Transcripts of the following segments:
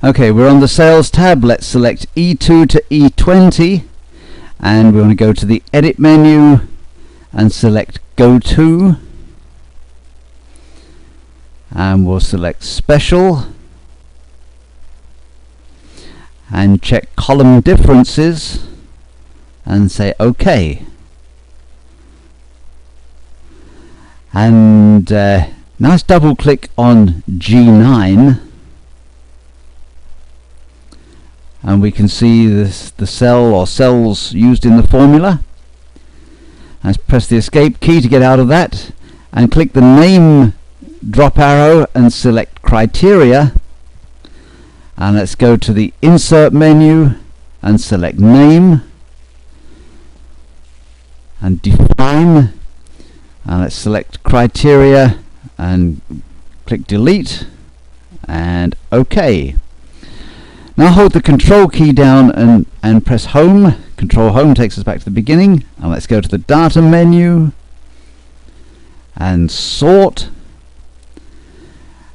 Okay, we're on the Sales tab. Let's select E2 to E20, and we want to go to the Edit menu and select Go To, and we'll select Special and check Column Differences and say OK. And now let's double click on G9, and we can see the cell or cells used in the formula. Let's press the escape key to get out of that, and click the name drop arrow and select criteria, and let's go to the insert menu and select name and define, and let's select criteria and click delete and OK. Now hold the control key down and press home. Control home takes us back to the beginning, and let's go to the data menu and sort,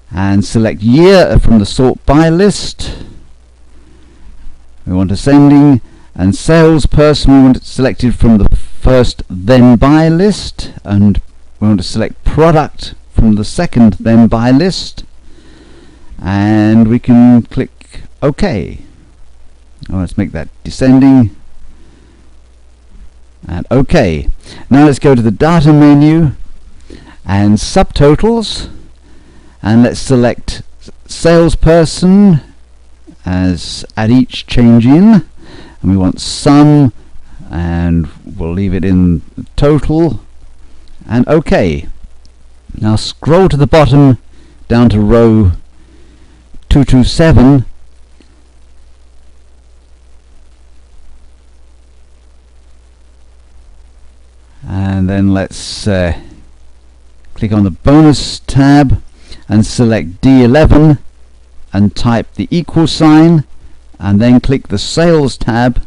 and select year from the sort by list. We want ascending, and salesperson we want it selected from the first then by list, and we want to select product from the second then by list, and we can click OK. Now let's make that descending and OK. Now let's go to the data menu and subtotals, and let's select salesperson as at each change in, and we want sum, and we'll leave it in total and OK. Now scroll to the bottom down to row 227, and then let's click on the bonus tab and select D11 and type the equal sign, and then click the sales tab,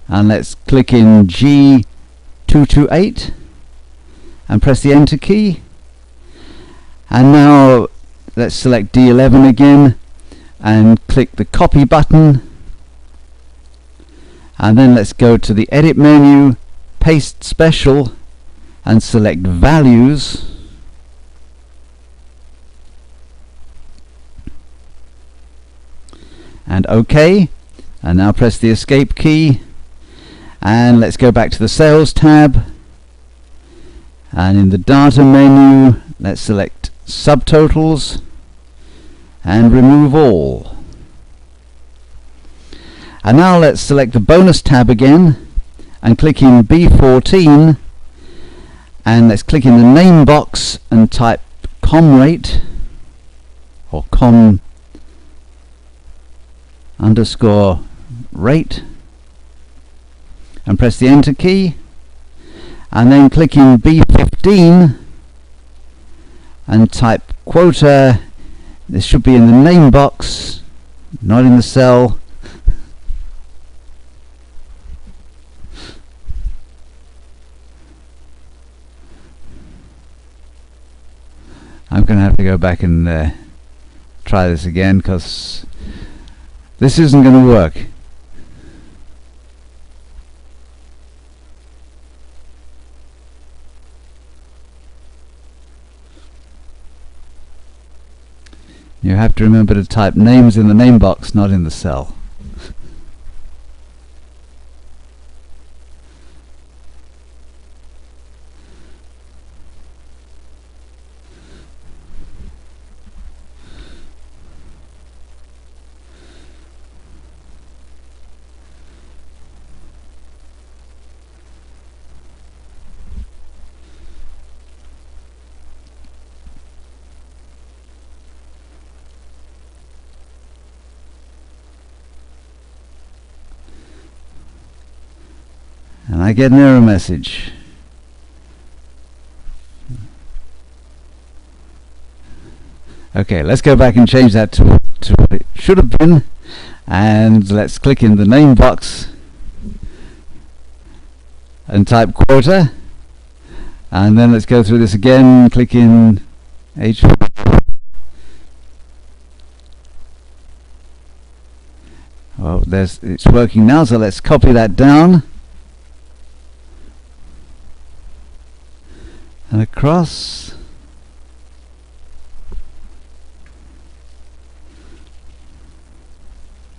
and let's click in G228 and press the enter key. And now let's select D11 again and click the copy button, and then let's go to the edit menu, paste special, and select values, and OK. And now press the escape key, and let's go back to the sales tab, and in the data menu let's select subtotals and remove all. And now let's select the bonus tab again and click in B14, and let's click in the name box and type com rate or com underscore rate, and press the enter key, and then click in B15 and type quota. This should be in the name box, not in the cell. I'm going to have to go back and try this again, because this isn't going to work. You have to remember to type names in the name box, not in the cell. And I get an error message. Okay, let's go back and change that to what it should have been, and let's click in the name box and type quota, and then let's go through this again, click in H Oh, it's working now, so let's copy that down and across.